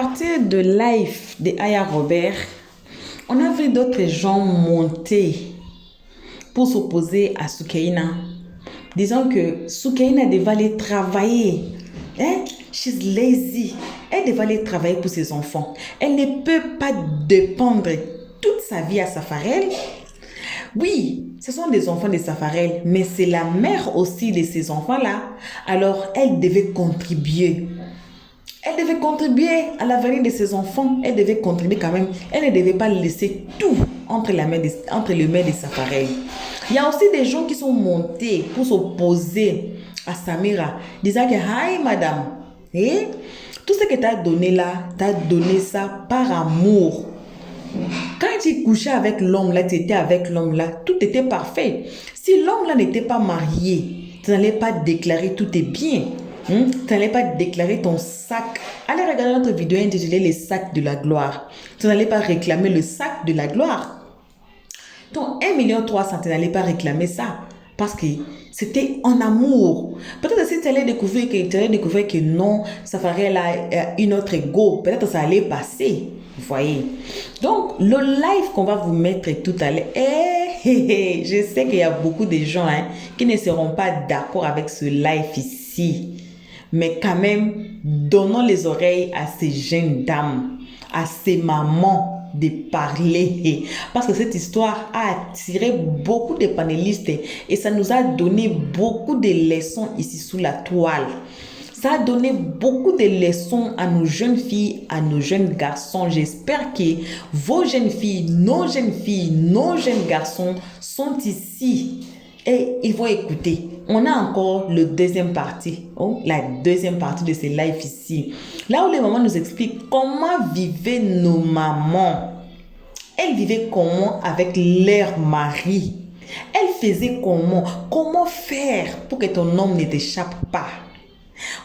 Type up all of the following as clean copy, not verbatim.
partir de live de Aya Robert, on a vu d'autres gens monter pour s'opposer à Soukaina. Disons que Soukaina devait aller travailler. Hein? She's lazy. Elle devait aller travailler pour ses enfants. Elle ne peut pas dépendre toute sa vie à Safarel. Oui, ce sont des enfants de Safarel, mais c'est la mère aussi de ces enfants-là. Alors, elle devait contribuer. Elle devait contribuer à l'avenir de ses enfants. Elle devait contribuer quand même. Elle ne devait pas laisser tout entre les mains de Safarel. Il y a aussi des gens qui sont montés pour s'opposer à Samira, disant que, hi madame, et tout ce que tu as donné là, tu as donné ça par amour. Quand tu couchais avec l'homme là, tu étais avec l'homme là, tout était parfait. Si l'homme là n'était pas marié, tu n'allais pas déclarer tout est bien. Tu n'allais pas déclarer ton sac. Allez regarder notre vidéo intitulée Les sacs de la gloire. Tu n'allais pas réclamer le sac de la gloire. Ton 1,3 million, tu n'allais pas réclamer ça. Parce que c'était en amour. Peut-être si tu allais découvrir que non, Safarel a une autre ego. Peut-être ça allait passer. Vous voyez. Donc, le live qu'on va vous mettre tout à l'heure, je sais qu'il y a beaucoup de gens qui ne seront pas d'accord avec ce live ici. Mais quand même, donnons les oreilles à ces jeunes dames, à ces mamans de parler. Parce que cette histoire a attiré beaucoup de panélistes et ça nous a donné beaucoup de leçons ici sous la toile. Ça a donné beaucoup de leçons à nos jeunes filles, à nos jeunes garçons. J'espère que vos jeunes filles, nos jeunes garçons sont ici et ils vont écouter. On a encore le deuxième partie, la deuxième partie de ce live ici. Là où les mamans nous expliquent comment vivaient nos mamans. Elles vivaient comment avec leur mari. Elles faisaient comment? Comment faire pour que ton homme ne t'échappe pas?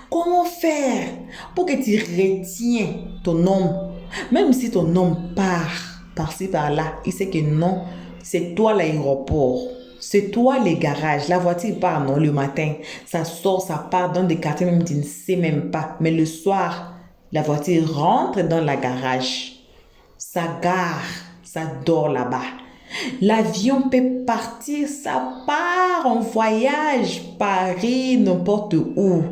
Comment faire pour que tu retiens ton homme? Même si ton homme part par-ci par-là, il sait que non, c'est toi l'aéroport. C'est toi les garages. La voiture part non, le matin. Ça sort, ça part dans des quartiers même tu ne sais même pas. Mais le soir, la voiture rentre dans la garage. Ça gare, ça dort là-bas. L'avion peut partir, ça part en voyage, Paris, n'importe où.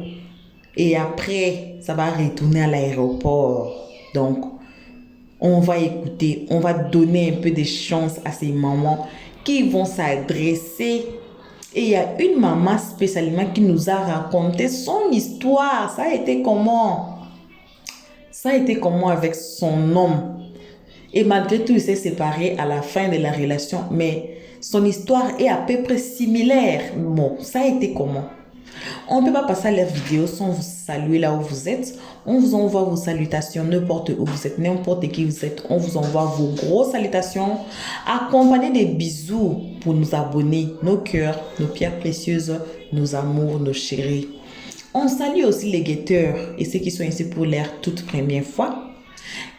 Et après, ça va retourner à l'aéroport. Donc, on va écouter, on va donner un peu de chance à ces mamans qui vont s'adresser. Et il y a une maman spécialement qui nous a raconté son histoire. Ça a été comment? Ça a été comment avec son homme? Et malgré tout, il s'est séparé à la fin de la relation. Mais son histoire est à peu près similaire. Bon, ça a été comment? On ne peut pas passer à la vidéo sans vous saluer là où vous êtes. On vous envoie vos salutations n'importe où vous êtes, n'importe qui vous êtes. On vous envoie vos grosses salutations accompagnées des bisous pour nous abonner, nos cœurs, nos pierres précieuses, nos amours, nos chéris. On salue aussi les guetteurs et ceux qui sont ici pour leur toute première fois.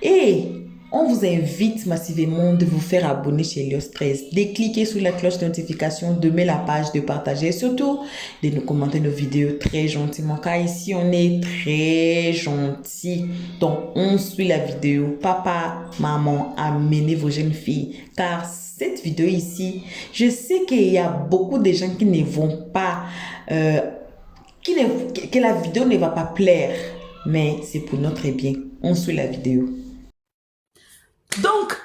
Et on vous invite massivement de vous faire abonner chez Elios 13, de cliquer sur la cloche de notification, de mettre la page, de partager et surtout de nous commenter nos vidéos très gentiment car ici on est très gentil. Donc on suit la vidéo. Papa, maman, amenez vos jeunes filles car cette vidéo ici, je sais qu'il y a beaucoup de gens qui ne vont pas, que la vidéo ne va pas plaire, mais c'est pour notre bien. On suit la vidéo. Donc,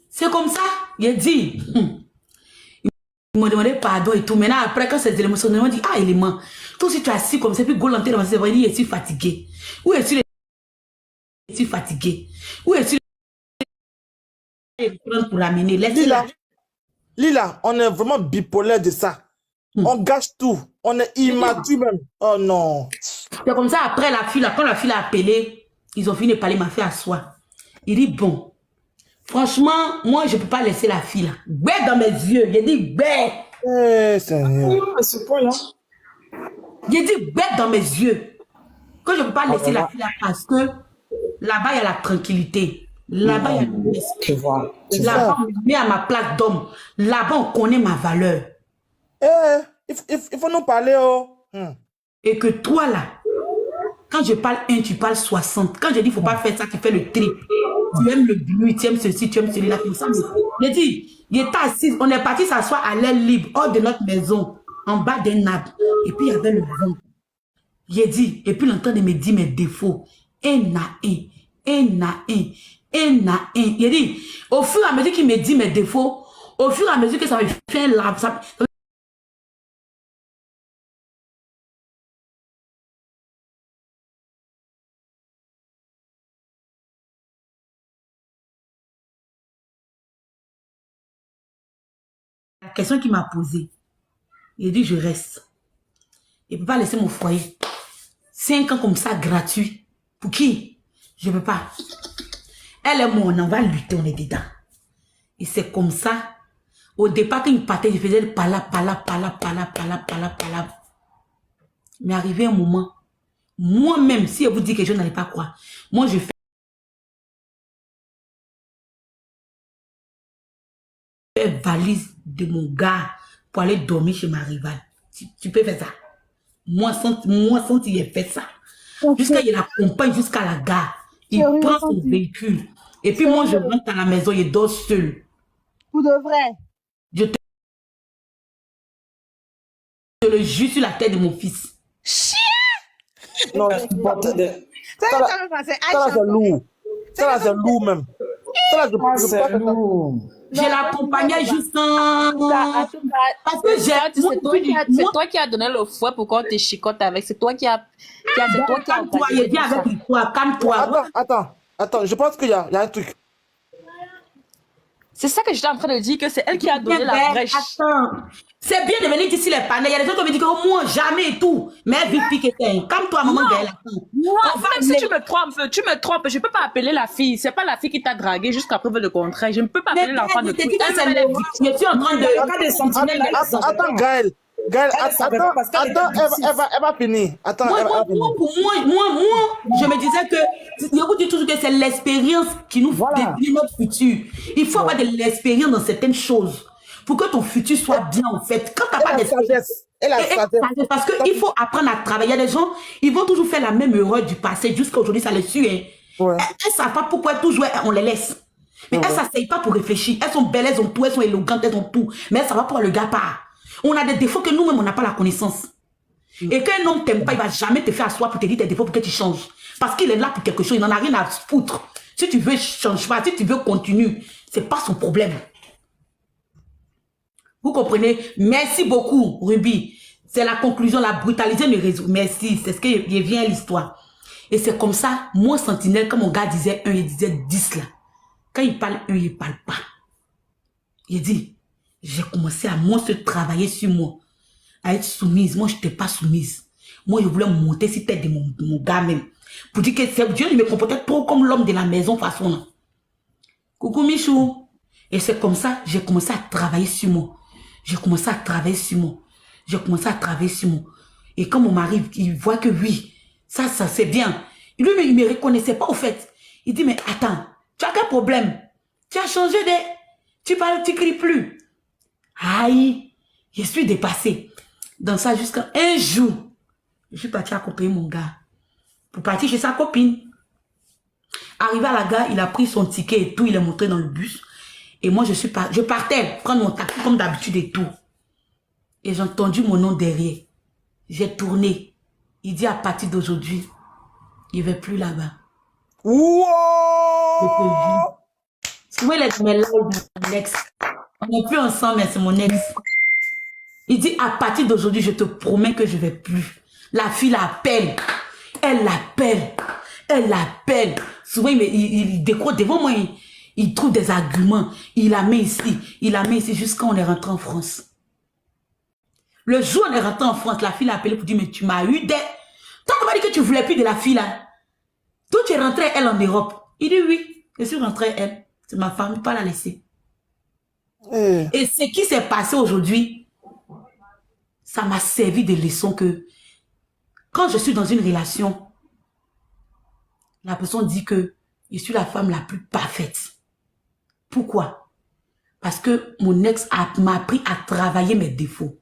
c'est comme ça, il dit. Il m'a demandé pardon et tout. Maintenant, après, quand c'est émotions, il m'a dit, ah, élément. Toi aussi, tu as assis comme ça, puis golanté dans ma cerveau, il dit, es-tu fatigué? Où es-tu fatigué? Où es-tu pour ramener? Lila, on est vraiment bipolaire de ça. On gâche tout. On est immature même. Oh non. C'est comme ça, après la fille, quand la fille l'a appelé, ils ont fini de parler, ma fille à soi. Il dit, bon. Franchement, moi, je ne peux pas laisser la fille là. Bête dans mes yeux. J'ai dit bête. Eh, Seigneur. À ce point-là. J'ai dit bête dans mes yeux. Que je ne peux pas laisser la fille là parce que là-bas, il y a la tranquillité. Là-bas, il y a le respect. Là-bas, on me met à ma place d'homme. Là-bas, on connaît ma valeur. Eh, il faut nous parler, oh. Et que toi là, Quand je parle 1, tu parles 60. Quand je dis, il ne faut pas faire ça, tu fais le triple. Tu aimes le bruit, tu aimes ceci, tu aimes celui-là. J'ai dit, il était assis, on est parti s'asseoir à l'air libre, hors de notre maison, en bas d'un arbre. Et puis, il y avait le vent. J'ai dit, et puis l'entendre me dit mes défauts. Un à un. J'ai dit, au fur et à mesure qu'il me dit mes défauts, au fur et à mesure que ça me fait un lave, la question qu'il m'a posée, il a dit, je reste. Il ne peut pas laisser mon foyer. 5 ans comme ça, gratuit. Pour qui? Je ne peux pas. Elle et moi, on va lutter, on est dedans. Et c'est comme ça. Au départ, quand il partait, je faisais le pala. Mais arrivé un moment, moi-même, si elle vous dit que je n'allais pas croire, moi, je fais valise de mon gars pour aller dormir chez ma rivale. Tu peux faire ça. Moi, sans il ait fait ça. Okay. Jusqu'à il l'accompagne jusqu'à la gare. Il prend son véhicule. Et puis moi, je rentre à la maison, il dort seul. Pour de vrai. Je te le jure sur la tête de mon fils. Chien! Non, ça c'est lourd. Ça c'est lourd même. Ça c'est lourd. Je l'accompagnais juste en... Parce que c'est toi qui as donné le fouet pour qu'on te chicote avec. C'est toi qui as... Calme-toi, il vient avec toi. Calme-toi. Attends. Je pense qu'il y a un truc. C'est ça que j'étais en train de dire, que c'est elle qui a donné la brèche. Attends. C'est bien de venir ici les panneaux. Il y a des gens qui me disent que moi, jamais et tout. Mais elle vit piquer. Calme-toi, maman. Moi, même si tu me trompes, je ne peux pas appeler la fille. C'est pas la fille qui t'a dragué jusqu'à preuve de contraire. Je ne peux pas appeler l'enfant de tout. Je suis en train de... Attends, Gaël, attends, elle va finir. Attends, moi, je me disais que, je vous dis toujours que c'est l'expérience qui nous définit notre futur. Il faut avoir de l'expérience dans certaines choses pour que ton futur soit bien, en fait. Quand tu n'as pas d'expérience, parce qu'il faut apprendre à travailler. Il y a des gens, ils vont toujours faire la même erreur du passé jusqu'à aujourd'hui, ça les suit. Hein. Ouais. Elles ne savent pas pourquoi toujours on les laisse. Mais elles ne s'asseyent pas pour réfléchir. Elles sont belles, elles ont tout, elles sont élégantes, elles ont tout. Mais elles ne savent pas pourquoi le gars part. On a des défauts que nous-mêmes, on n'a pas la connaissance. Et qu'un homme ne t'aime pas, il ne va jamais te faire asseoir pour te dire tes défauts pour que tu changes. Parce qu'il est là pour quelque chose, il n'en a rien à foutre. Si tu veux, change pas. Si tu veux, continue. Ce n'est pas son problème. Vous comprenez? Merci beaucoup, Ruby. C'est la conclusion, la brutalité ne résout. Merci, c'est ce qui vient à l'histoire. Et c'est comme ça, moi, Sentinelle, quand mon gars disait 1, il disait 10 là. Quand il parle 1, il ne parle pas. Il dit, j'ai commencé à moi se travailler sur moi, à être soumise. Moi, je n'étais pas soumise. Moi, je voulais monter sur tête de mon gars même. Pour dire que Dieu, il me comportait trop comme l'homme de la maison façon là. Coucou Michou. Et c'est comme ça, j'ai commencé à travailler sur moi. Et quand mon mari, il voit que oui, ça c'est bien. Lui, il ne me reconnaissait pas au fait. Il dit, mais attends, tu as quel problème? Tu as changé de... Tu parles, tu cries plus. Aïe, je suis dépassée. Dans ça, jusqu'à un jour, je suis partie accompagner mon gars pour partir chez sa copine. Arrivé à la gare, il a pris son ticket et tout, il est monté dans le bus. Et moi, je partais prendre mon taxi comme d'habitude et tout. Et j'ai entendu mon nom derrière. J'ai tourné. Il dit à partir d'aujourd'hui, il ne va plus là-bas. Wow! Où est mes lives, mon ex? On n'est plus ensemble, mais c'est mon ex. Il dit, à partir d'aujourd'hui, je te promets que je ne vais plus. La fille l'appelle. Elle l'appelle. Souvent, il décroche devant moi. Il trouve des arguments. Il la met ici jusqu'à on est rentré en France. Le jour où on est rentré en France, la fille l'a appelé pour dire, mais tu m'as eu des... Toi, tu m'as dit que tu ne voulais plus de la fille là. Toi, tu es rentré, elle, en Europe. Il dit, oui, je suis rentré, elle. C'est ma femme, pas la laisser. Et ce qui s'est passé aujourd'hui, ça m'a servi de leçon que quand je suis dans une relation, la personne dit que je suis la femme la plus parfaite. Pourquoi? Parce que mon ex m'a appris à travailler mes défauts.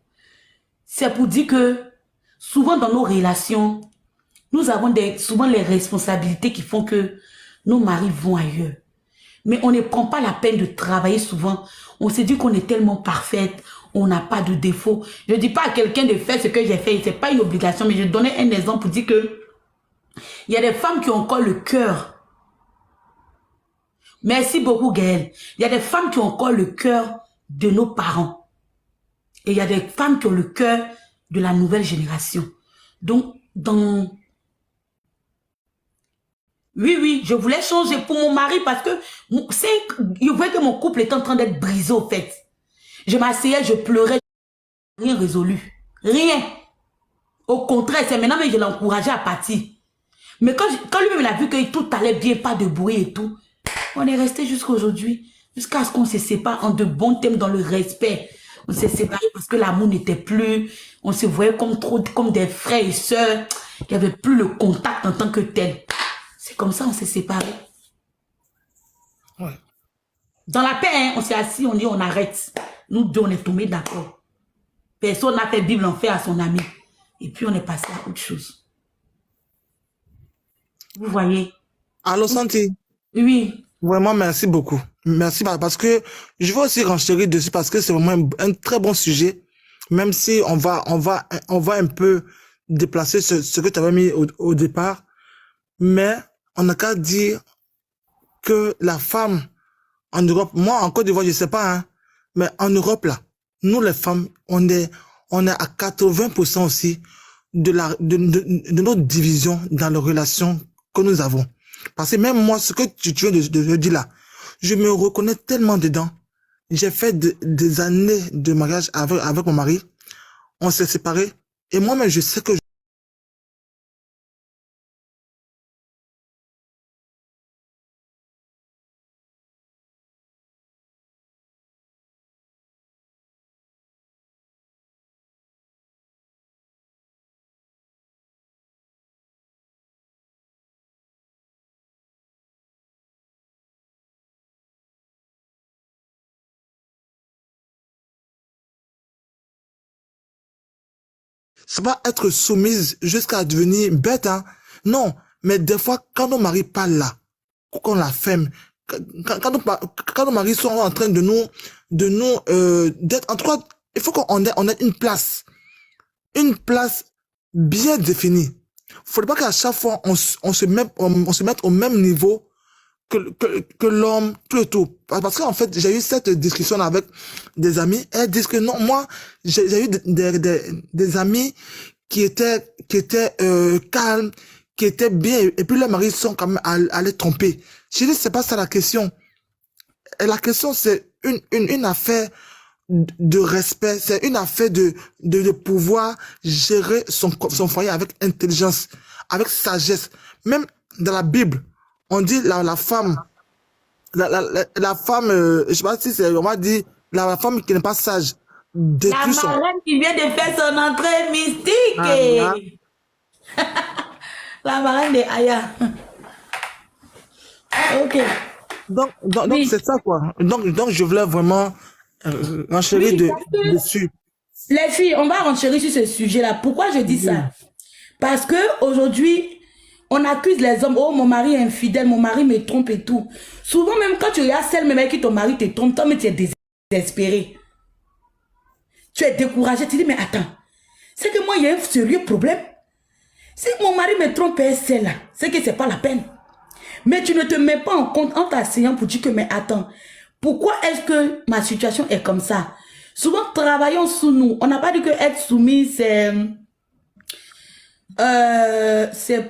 C'est pour dire que souvent dans nos relations, Nous avons souvent les responsabilités qui font que nos maris vont ailleurs. Mais on ne prend pas la peine de travailler souvent. On se dit qu'on est tellement parfaite, on n'a pas de défaut. Je ne dis pas à quelqu'un de faire ce que j'ai fait, ce n'est pas une obligation, mais je donnais un exemple pour dire que il y a des femmes qui ont encore le cœur. Merci beaucoup, Gaëlle. Il y a des femmes qui ont encore le cœur de nos parents. Et il y a des femmes qui ont le cœur de la nouvelle génération. Donc, oui, je voulais changer pour mon mari parce que je voyais que mon couple était en train d'être brisé au fait. Je m'asseyais, je pleurais, rien résolu. Rien. Au contraire, c'est maintenant que je l'encourageais à partir. Mais quand lui-même a vu que tout allait bien, pas de bruit et tout, on est resté jusqu'à aujourd'hui, jusqu'à ce qu'on se sépare en de bons thèmes dans le respect. On s'est séparés parce que l'amour n'était plus, on se voyait comme des frères et sœurs, il n'y avait plus le contact en tant que tel. C'est comme ça on s'est séparés. Ouais. Dans la paix, hein, on s'est assis, on dit on arrête. Nous deux, on est tombés d'accord. Personne n'a fait Bible en fait à son ami. Et puis on est passé à autre chose. Vous voyez? Allô, Santi? Oui. Vraiment, merci beaucoup. Merci parce que je veux aussi renchérir dessus parce que c'est vraiment un très bon sujet. Même si on va un peu déplacer ce que tu avais mis au départ. Mais on n'a qu'à dire que la femme en Europe, moi en Côte d'Ivoire, je sais pas, hein, mais en Europe là, nous les femmes, on est à 80% aussi de notre division dans les relations que nous avons. Parce que même moi, ce que tu viens de dire là, je me reconnais tellement dedans. J'ai fait des années de mariage avec mon mari. On s'est séparés. Et moi-même, je sais que ça va être soumise jusqu'à devenir bête, hein. Non, mais des fois, quand nos maris parlent là, qu'on la ferme, quand nos maris sont en train de nous, d'être, en tout cas, il faut qu'on ait une place bien définie. Faudrait pas qu'à chaque fois, on se mette au même niveau que l'homme, tout. Parce qu'en fait, j'ai eu cette discussion avec des amis. Elles disent que non, moi, j'ai eu des amis qui étaient calmes, qui étaient bien, et puis leurs maris sont quand même allés tromper. Je dis, c'est pas ça la question. Et la question, c'est une affaire de respect, c'est une affaire de pouvoir gérer son foyer avec intelligence, avec sagesse. Même dans la Bible, on dit la femme, la femme, je sais pas si c'est, on va dire, la femme qui n'est pas sage, détruit La marraine qui vient de faire son entrée mystique. La marraine de Aya. Ok. Donc Oui. c'est ça, quoi. Donc je voulais vraiment renchérir Oui, parce que dessus. les filles, on va renchérir sur ce sujet-là. Pourquoi je dis ça? Parce que aujourd'hui, on accuse les hommes. Oh, mon mari est infidèle, mon mari me trompe et tout. Souvent, même quand tu regardes celle même qui ton mari te trompe, toi, mais tu es désespéré. Tu es découragé. Tu dis, mais attends, c'est que moi, il y a un sérieux problème. Si mon mari me trompe et celle-là, c'est que c'est pas la peine. Mais tu ne te mets pas en compte en t'asseyant pour dire que, mais attends, pourquoi est-ce que ma situation est comme ça? Souvent, travaillons sous nous. On n'a pas dit que être soumis, c'est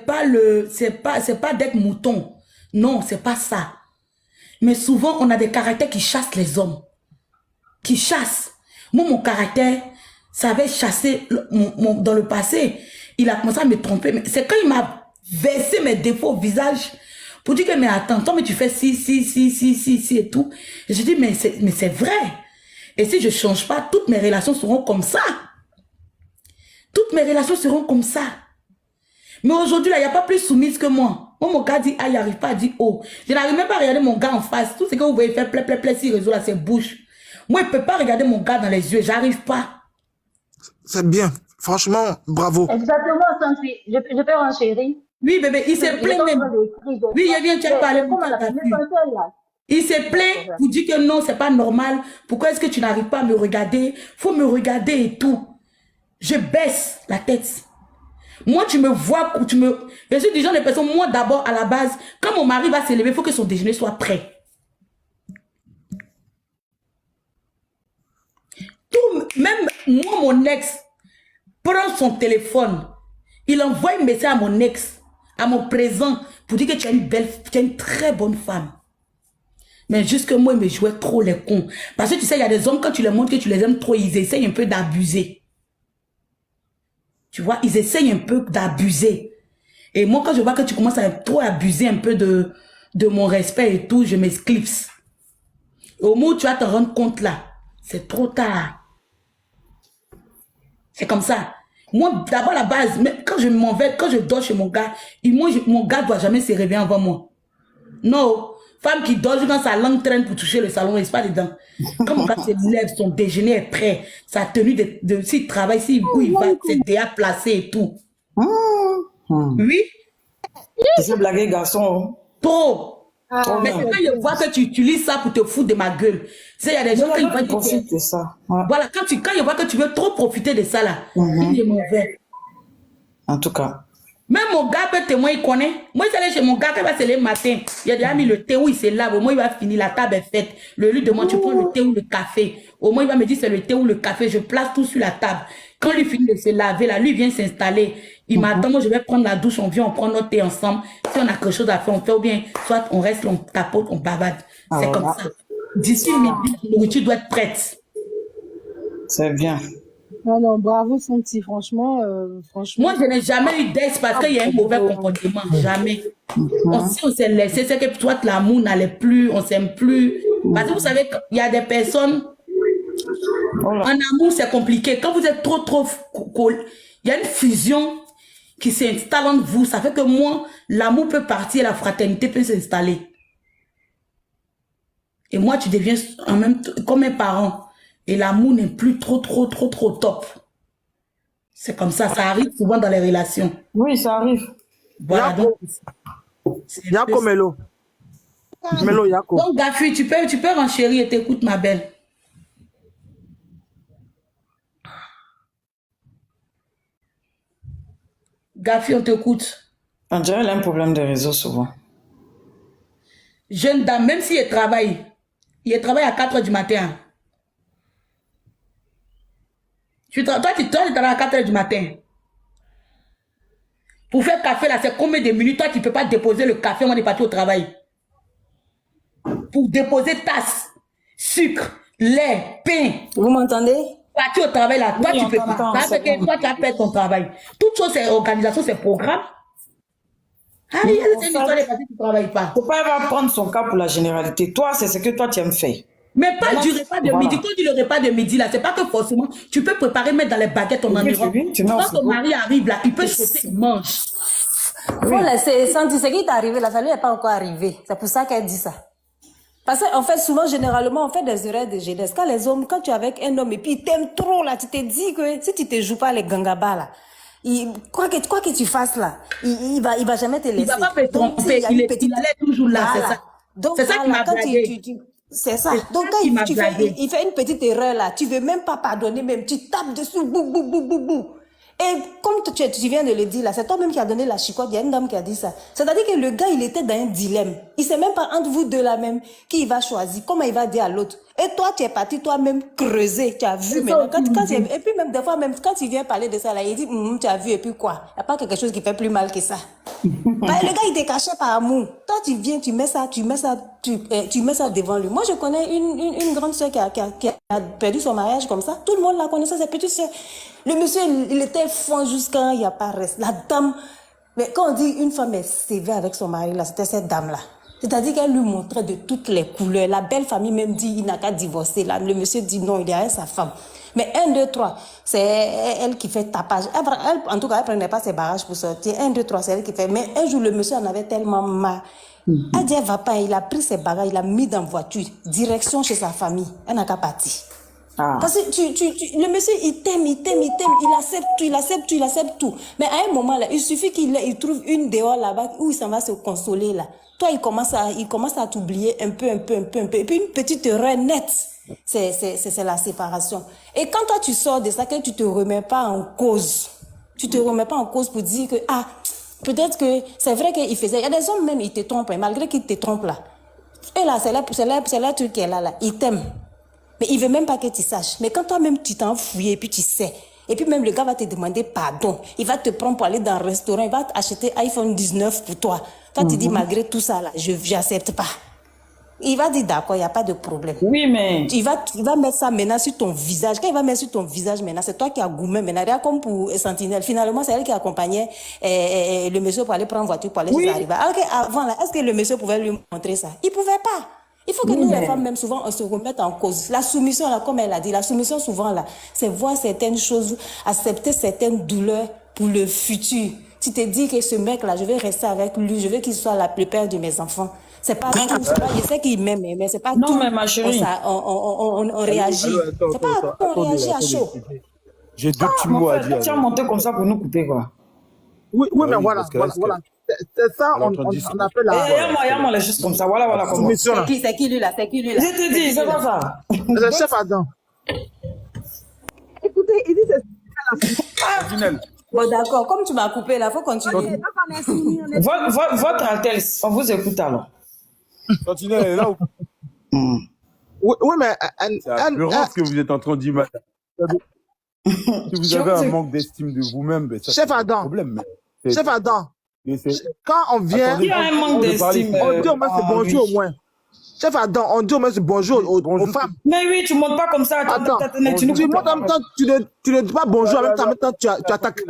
pas d'être mouton. Non, c'est pas ça. Mais souvent, on a des caractères qui chassent les hommes. Qui chassent. Moi, mon caractère, ça avait chassé dans le passé. Il a commencé à me tromper. Mais c'est quand il m'a versé mes défauts au visage pour dire que, mais attends, toi, mais tu fais si et tout. Et je dis, mais c'est vrai. Et si je change pas, toutes mes relations seront comme ça. Toutes mes relations seront comme ça. Mais aujourd'hui, là, il n'y a pas plus soumise que moi. Moi, mon gars dit A, il n'arrive pas à dire O. Je n'arrive même pas à regarder mon gars en face. Tout ce que vous voyez faire, plais, si réseau là, c'est bouche. Moi, il ne peut pas regarder mon gars dans les yeux. J'arrive pas. C'est bien. Franchement, bravo. Exactement, Santi. Je peux renchérir. Oui, bébé, il s'est plaint même. Oui, il vient, tu as parlé. Il s'est plaint pour dire que non, c'est pas normal. Pourquoi est-ce que tu n'arrives pas à me regarder? Faut me regarder et tout. Je baisse la tête. Moi, tu me vois, je suis du genre de personne, moi d'abord, à la base, quand mon mari va s'élever, il faut que son déjeuner soit prêt. Même moi, mon ex, prend son téléphone. Il envoie un message à mon ex, à mon présent, pour dire que tu es une très bonne femme. Mais jusque moi, il me jouait trop les cons. Parce que tu sais, il y a des hommes, quand tu leur montres que tu les aimes trop, ils essayent un peu d'abuser. Tu vois, ils essayent un peu d'abuser. Et moi, quand je vois que tu commences à trop abuser un peu de mon respect et tout, je m'esclipse. Au moment où tu vas te rendre compte là, c'est trop tard. C'est comme ça. Moi, d'abord la base, mais quand je m'en vais, quand je dors chez mon gars, mon gars ne doit jamais se réveiller avant moi. Non. Femme qui dort quand sa langue traîne pour toucher le salon, il n'est pas dedans. Quand mon gars se lève, son déjeuner est prêt. Sa tenue s'il travaille, où il va, c'est déjà placé et tout. Oui? Tu sais blaguer, garçon. Trop. Mais quand je vois que tu utilises ça pour te foutre de ma gueule. Tu sais, il y a des gens qui vont profiter de ça. Ouais. Voilà, quand je vois que tu veux trop profiter de ça là, il est mauvais. En tout cas. Même mon gars peut témoigner, il connaît. Moi, il allé chez mon gars, quand il va se lever le matin, il a déjà mis le thé où il se lave. Au moins, il va finir, la table est faite. Lui demande, tu prends le thé ou le café. Au moins, il va me dire, c'est le thé ou le café. Je place tout sur la table. Quand il finit de se laver, là, lui vient s'installer. Il m'attend, moi, je vais prendre la douche, on vient, on prend notre thé ensemble. Si on a quelque chose à faire, on fait, ou bien, soit on reste, on tapote, on bavade. C'est comme ça. D'ici midi, la nourriture doit être prête. C'est bien. Non, bravo Santi, franchement. Moi, je n'ai jamais eu d'ex parce qu'il y a un mauvais comportement. Jamais. Si on s'est laissé, c'est que toi, l'amour n'allait plus, on s'aime plus. Parce que vous savez, il y a des personnes, en amour, c'est compliqué. Quand vous êtes trop, il y a une fusion qui s'installe entre vous. Ça fait que moi, l'amour peut partir, la fraternité peut s'installer. Et moi, tu deviens en même temps comme un parent. Et l'amour n'est plus trop top. C'est comme ça, ça arrive souvent dans les relations. Oui, ça arrive. Voilà, donc. Yako Melo. Melo Yako. Donc, Gafi, tu peux renchérir et t'écoutes, ma belle. Gafi, on t'écoute. On dirait qu'il a un problème de réseau souvent. Jeune dame, même s'il travaille à 4 h du matin. Toi, tu travailles à 4 h du matin. Pour faire café, là, c'est combien de minutes? Toi, tu ne peux pas déposer le café, on est parti au travail. Pour déposer tasse, sucre, lait, pain. Vous m'entendez? Parti au travail, là. Toi, tu peux pas. Parce que toi, tu as perdu ton travail. Toute chose, c'est organisation, c'est programme. Ah, il y a des histoires de parties qui ne travaillent pas. Faut pas elle va prendre son cas pour la généralité. Toi, c'est ce que toi, tu aimes faire. Mais pas du repas de midi. Quand tu dis le repas de midi, là, c'est pas que forcément, tu peux préparer, mettre dans les baguettes ton environ. Quand ton mari arrive, là, il peut chauffer, il mange. Voilà, c'est Santi, ce qui est arrivé, là, ça lui est pas encore arrivé. C'est pour ça qu'elle dit ça. Parce qu'en fait, souvent, généralement, on fait des erreurs de jeunesse. Quand tu es avec un homme et puis il t'aime trop, là, tu te dis que si tu te joues pas les gangabas, là, quoi que tu fasses, là, il va jamais te laisser. Il va pas te tromper, il allait toujours là, voilà. C'est ça. Donc, c'est ça qui m'a blagué. C'est ça. Donc, quand il fait une petite erreur, là, tu veux même pas pardonner, même, tu tapes dessus, bou, bou, bou, bou, bou. Et comme tu viens de le dire, là, c'est toi-même qui a donné la chicotte, il y a une dame qui a dit ça. C'est-à-dire que le gars, il était dans un dilemme. Il sait même pas entre vous deux là même qui il va choisir, comment il va dire à l'autre. Et toi, tu es parti toi-même creuser, tu as vu maintenant. Et puis même des fois, même quand il vient parler de ça, là, il dit, tu as vu, et puis quoi? Il n'y a pas quelque chose qui fait plus mal que ça. Bah, le gars, il te cachait par amour. Toi, tu viens, tu mets ça devant lui. Moi, je connais une grande soeur qui a perdu son mariage comme ça. Tout le monde la connaissait, sa petite soeur. Le monsieur, il était fond jusqu'à il n'y a pas reste. La dame, mais quand on dit une femme est sévère avec son mari, là, c'était cette dame-là. C'est-à-dire qu'elle lui montrait de toutes les couleurs. La belle famille même dit, il n'a qu'à divorcer. Là, le monsieur dit non, il est avec sa femme. Mais 1, 2, 3, c'est elle qui fait tapage. Elle, en tout cas, elle prenait pas ses barrages pour sortir. 1, 2, 3, c'est elle qui fait. Mais un jour, le monsieur en avait tellement marre. Elle dit, elle va pas. Il a pris ses bagages, il a mis dans la voiture. Direction chez sa famille. Elle n'a qu'à partir. Parce que le monsieur, il t'aime, il accepte tout. Mais à un moment, là, il suffit qu'il trouve une dehors là-bas où il s'en va se consoler, là. Toi, il commence à t'oublier un peu. Et puis, une petite erreur nette, c'est la séparation. Et quand toi, tu sors de ça, que tu te remets pas en cause. Tu te remets pas en cause pour dire que, peut-être que c'est vrai qu'il faisait. Il y a des hommes même, ils te trompent, hein, malgré qu'ils te trompent là. Et là, c'est là truc qui est là. Il t'aime. Mais il veut même pas que tu saches. Mais quand toi-même, tu t'en fouillé et puis tu sais. Et puis même le gars va te demander pardon. Il va te prendre pour aller dans un restaurant. Il va t'acheter iPhone 19 pour toi. Toi, tu dis, malgré tout ça, là, je n'accepte pas. Il va dire, d'accord, il n'y a pas de problème. Oui, mais... Il va mettre ça maintenant sur ton visage. Quand il va mettre sur ton visage maintenant, c'est toi qui as gourmé maintenant. Regarde comme pour Sentinelle. Finalement, c'est elle qui accompagnait le monsieur pour aller prendre voiture pour aller chez Arriva. Alors qu'avant, là, est-ce que le monsieur pouvait lui montrer ça? Il ne pouvait pas. Il faut que nous, les femmes, même souvent, on se remette en cause. La soumission, là, comme elle a dit, la soumission, souvent, là, c'est voir certaines choses, accepter certaines douleurs pour le futur. Tu te dis que ce mec-là, je vais rester avec lui, je veux qu'il soit le père de mes enfants. C'est pas tout. Je sais qu'il m'aime, mais c'est pas tout. Non, mais ma chérie. On réagit. C'est pas on réagit à chaud. J'ai deux petits mots à dire. Tu as monté comme ça pour nous couper, quoi. Oui, mais voilà. C'est ça, on appelle la... Y'a moi, les choses comme ça. Voilà comment. C'est qui lui là? Je te dis, c'est pas ça. Le chef Adam. Écoutez, il dit c'est... Bon, d'accord. Comme tu m'as coupé là, faut continuer. Votre Altesse, on vous écoute alors. Sentinelle est là ou... Oui, mais... C'est aberrant ce que vous êtes en train de dire, madame. Si vous avez un manque d'estime de vous-même, ben ça, Chef c'est un Adam. problème. Chef Adam. Quand on vient... Il y a un manque d'estime. On dit au moins c'est bonjour au moins. Chef Adam, on dit au moins c'est bonjour aux femmes. Mais oui, tu montes pas comme ça. Attends, tu montes en même temps, tu ne dis pas bonjour, en même temps, tu attaques.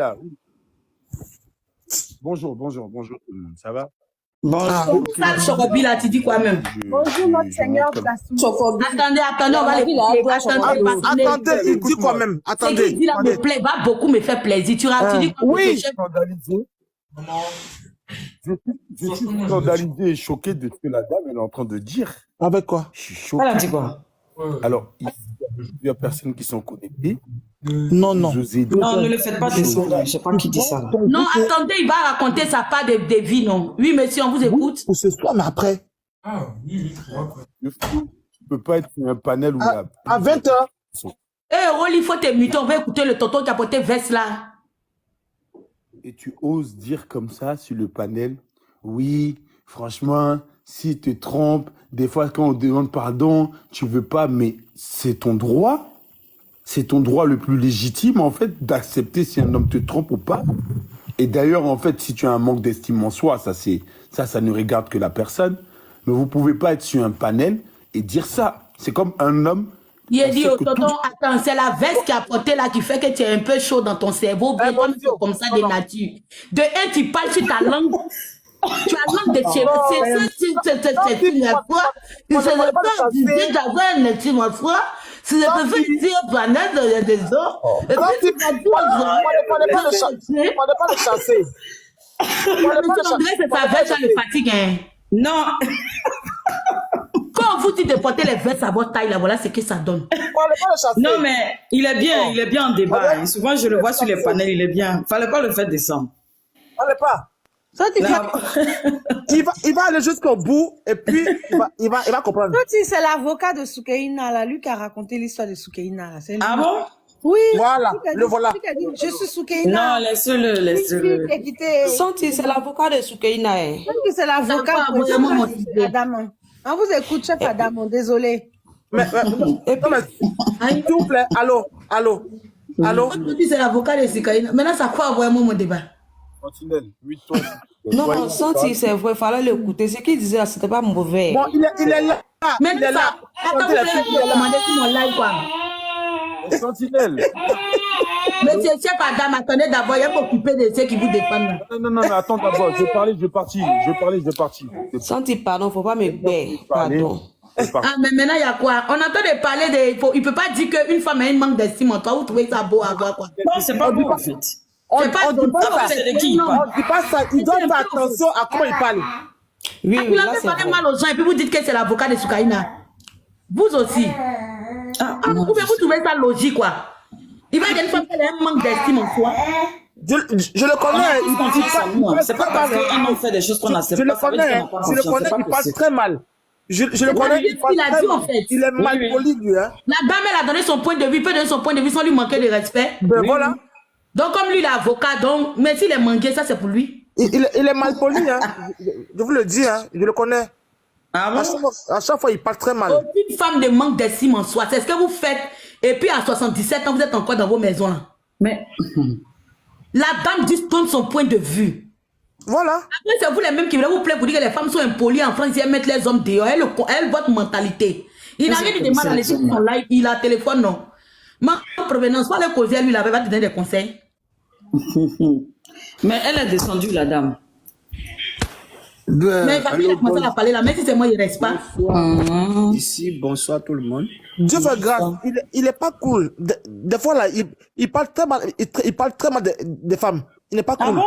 Bonjour. Ça va? Bonjour. Ça, Chocobi, là, tu dis quoi même? Bonjour, notre Seigneur. Attendez, on va l'écouter. Attendez, il dit quoi même? Attendez. Ce qu'il dit là me plaît, va beaucoup me faire plaisir. Tu dis quoi? Oui. Je suis scandalisé et choqué de ce que la dame est en train de dire. Avec quoi? Je suis choqué. Elle a dit quoi? Alors, il y a plusieurs personnes qui sont connectées. Non. Non, ne le faites pas descendre. Je sais pas qui dit ça. Là. Non, attendez, il va raconter sa part de vie, non? Oui, monsieur, on vous écoute. Pour ce soir, mais après. Tu peux pas être sur un panel où à 20h. Rolly, il faut te muter. On va écouter le tonton qui a porté veste là. Et tu oses dire comme ça sur le panel, oui, franchement, si tu te trompes, des fois quand on demande pardon, tu veux pas, mais c'est ton droit. C'est ton droit le plus légitime, en fait, d'accepter si un homme te trompe ou pas. Et d'ailleurs, en fait, si tu as un manque d'estime en soi, ça ne regarde que la personne. Mais vous pouvez pas être sur un panel et dire ça. C'est comme un homme. Il a dit au tonton, attends, c'est la veste qui a porté là qui fait que tu es un peu chaud dans ton cerveau. Comme ça de nature. De un, tu parles sur ta langue. Tu as langue de chez c'est une fois. Tu ne sais pas dire d'avoir un estime en soi. Si je peux faire dire panel des autres. Et puis tu vas dire, on n'est pas le chasser. C'est ta veste, ça le fatigue. Hein. Non. Quand vous dites de porter les vestes à votre taille, là, voilà ce que ça donne. Non, mais il est bien en débat. Hein. Souvent, je le vois sur les panels, il est bien. Fallait pas le faire descendre. Fallait pas. Ça, il va aller jusqu'au bout et puis il va comprendre. C'est l'avocat de Soukeina, là, lui qui a raconté l'histoire de Soukeina. Ah bon? Oui. Voilà, le voilà. Je suis Soukeina. Non, laisse-le. Santi, c'est l'avocat de Soukeina. C'est l'avocat de Adam. On vous écoute, chef Adam, désolé. Mais, s'il vous plaît, allô. Tu dis c'est l'avocat de Soukeina. Maintenant, ça quoi avoir mon débat? Non, Santi, c'est vrai, il fallait l'écouter. Ce qu'il disait, c'était pas mauvais. Bon, il est là. Mais il est là. Attends, vous voulez demander sur mon live, quoi. Sentinelle. Monsieur chef Adam, attendez d'abord, il y a pour occuper de ceux qui vous défendent. Non, attends d'abord, je parlais, je partis. Santi, pardon, faut pas me bailler. Pardon. Ah, mais maintenant, il y a quoi? On entend de parler de... Il peut pas dire qu'une femme a un manque d'estime en toi, vous trouvez ça beau à voir, quoi. Non, c'est pas beau, en fait. On dit pas ça. Il doit faire attention à comment il parle. Oui, vous avez parlé mal aux gens et puis vous dites que c'est l'avocat de Soukaina. Vous aussi. Ah, Ou bien vous trouvez ça logique, quoi. Il va dire une femme qu'elle a un manque d'estime en soi. Je le connais. C'est pas parce qu'un homme fait des choses qu'on n'accepte pas. Je le connais, il passe très mal. Je le connais, il passe très mal. Il est mal poli, lui. Hein. La dame, elle a donné son point de vue, il peut donner son point de vue sans lui manquer de respect. Ben voilà. Donc, comme lui, il est avocat, donc, mais s'il est manqué, ça, c'est pour lui. Il est mal poli, hein. Je vous le dis, hein. Je le connais. Ah bon? À chaque fois, il parle très mal. Aucune femme ne manque d'estime en soi. C'est ce que vous faites. Et puis, à 77 ans, vous êtes encore dans vos maisons. Là. Mais... La dame dit donne son point de vue. Voilà. Après, c'est vous les mêmes qui voulez vous plaire pour dire que les femmes sont impolies en France, ils mettent les hommes dehors. Elle votre mentalité. Il n'a rien dit de mal à laisser son live, il a téléphone, non. Ma provenance, pas le causer, lui, il avait pas donné des conseils. Mais elle est descendue, la dame. Mais il a commencé à parler là, même si c'est moi, il ne reste pas. Ici, bonsoir tout le monde. Dieu fait grâce, il est pas cool. Des fois là, il parle très mal, il parle très mal des femmes. Il n'est pas cool.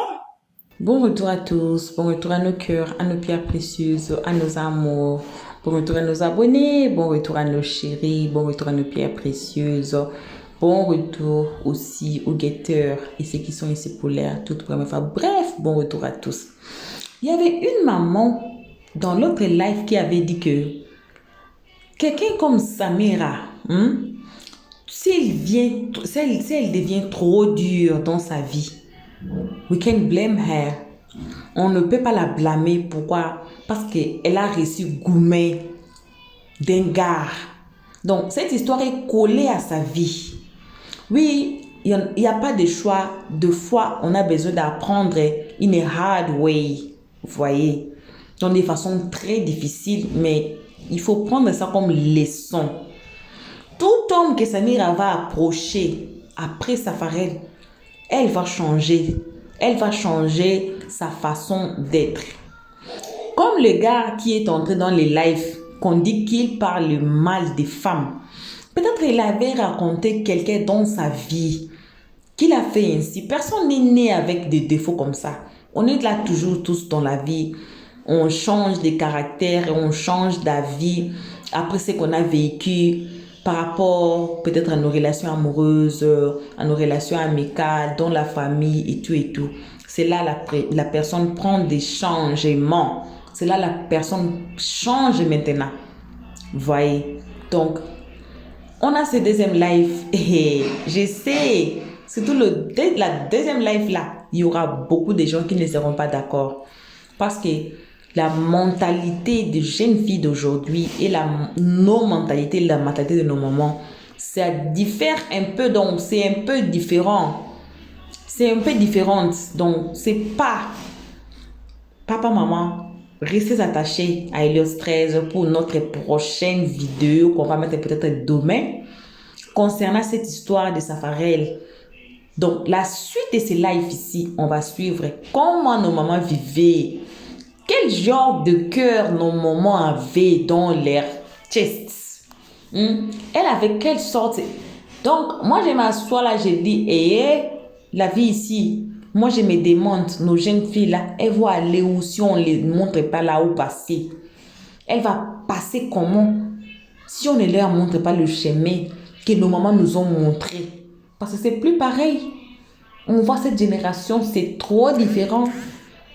Bon retour à tous, bon retour à nos cœurs, à nos pierres précieuses, à nos amours. Bon retour à nos abonnés, bon retour à nos chéris, bon retour à nos pierres précieuses. Bon retour aussi aux guetteurs et ceux qui sont ici pour l'air toute première fois. Bref, bon retour à tous. Il y avait une maman dans l'autre live qui avait dit que quelqu'un comme Samira, si elle devient trop dure dans sa vie, we can blame her. On ne peut pas la blâmer. Pourquoi? Parce qu'elle a reçu gourmet d'un gars. Donc, cette histoire est collée à sa vie. Oui, il n'y a pas de choix. Deux fois, on a besoin d'apprendre in a hard way. Vous voyez? Donc, de façon très difficile, mais il faut prendre ça comme leçon. Tout homme que Samira va approcher après Safarel, elle va changer. Elle va changer sa façon d'être. Comme le gars qui est entré dans les lives, qu'on dit qu'il parle mal des femmes. Peut-être il avait raconté quelqu'un dans sa vie qu'il a fait ainsi. Personne n'est né avec des défauts comme ça. On est là toujours tous dans la vie. On change de caractère, on change d'avis après ce qu'on a vécu par rapport peut-être à nos relations amoureuses, à nos relations amicales, dans la famille et tout et tout. C'est là la personne prend des changements. C'est là la personne change maintenant. Vous voyez? Donc, on a ce deuxième live et je sais, surtout la deuxième live là, il y aura beaucoup de gens qui ne seront pas d'accord. Parce que la mentalité des jeunes filles d'aujourd'hui et nos mentalités, la mentalité de nos mamans, ça diffère un peu, donc c'est un peu différent. C'est un peu différent, donc c'est pas papa, maman, restez attachés à Helios 13 pour notre prochaine vidéo qu'on va mettre peut-être demain concernant cette histoire de Safarel. Donc la suite de ces lives ici, on va suivre comment nos mamans vivaient. Quel genre de cœur nos mamans avaient dans leur chest. Elle avait quelle sorte. Donc, moi, je m'assois là, je dis, la vie ici, moi, je me demande, nos jeunes filles là, elles vont aller où si on ne les montre pas là où passer. Elle va passer comment si on ne leur montre pas le chemin que nos mamans nous ont montré. Parce que c'est plus pareil. On voit cette génération, c'est trop différent.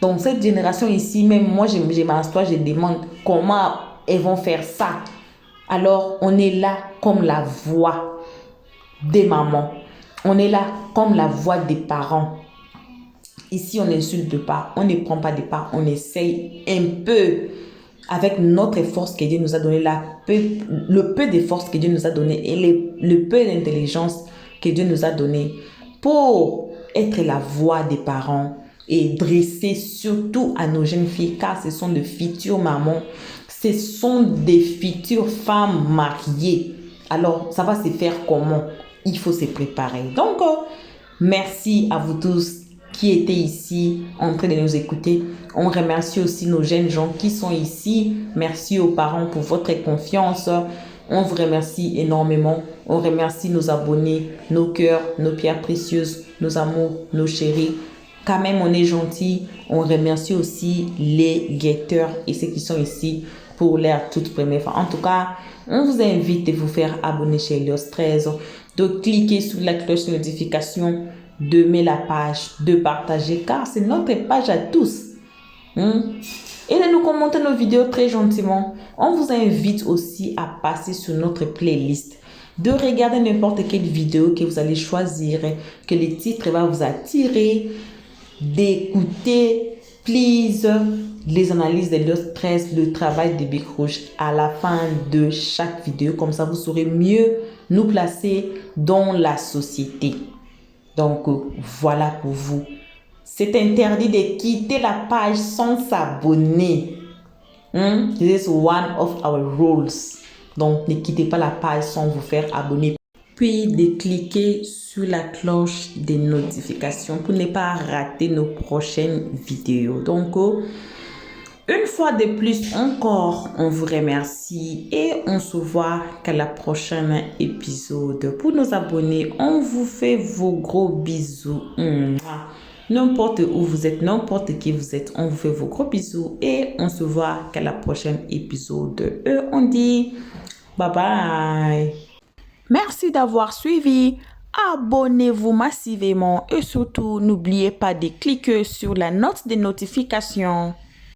Donc, cette génération ici, même moi, je m'assois, je demande comment elles vont faire ça. Alors, on est là comme la voix des mamans. On est là comme la voix des parents. Ici, on n'insulte pas, on ne prend pas de pas, on essaye un peu avec notre force que Dieu nous a donné, le peu de force que Dieu nous a donné et le peu d'intelligence que Dieu nous a donné pour être la voix des parents. Et dresser surtout à nos jeunes filles, car ce sont de futures mamans, ce sont des futures femmes mariées. Alors, ça va se faire comment? Il faut se préparer. Donc, merci à vous tous qui étaient ici en train de nous écouter. On remercie aussi nos jeunes gens qui sont ici. Merci aux parents pour votre confiance. On vous remercie énormément. On remercie nos abonnés, nos cœurs, nos pierres précieuses, nos amours, nos chéris. Quand même, on est gentil. On remercie aussi les guetteurs et ceux qui sont ici pour la toute première fois. En tout cas, on vous invite à vous faire abonner chez Helios 13, de cliquer sur la cloche de notification, d'aimer la page, de partager, car c'est notre page à tous. Et de nous commenter nos vidéos très gentiment. On vous invite aussi à passer sur notre playlist, de regarder n'importe quelle vidéo que vous allez choisir, que le titre va vous attirer, d'écouter, please, les analyses de Helios 13, le travail de Bic Rouge à la fin de chaque vidéo. Comme ça, vous saurez mieux nous placer dans la société. Donc, voilà pour vous. C'est interdit de quitter la page sans s'abonner. This is one of our rules. Donc, ne quittez pas la page sans vous faire abonner. Puis, de cliquer sur la cloche des notifications pour ne pas rater nos prochaines vidéos. Donc, une fois de plus encore, on vous remercie et on se voit qu'à la prochaine épisode. Pour nos abonnés, on vous fait vos gros bisous. N'importe où vous êtes, n'importe qui vous êtes, on vous fait vos gros bisous et on se voit qu'à la prochaine épisode. On dit bye bye. Merci d'avoir suivi. Abonnez-vous massivement et surtout n'oubliez pas de cliquer sur la note de notification.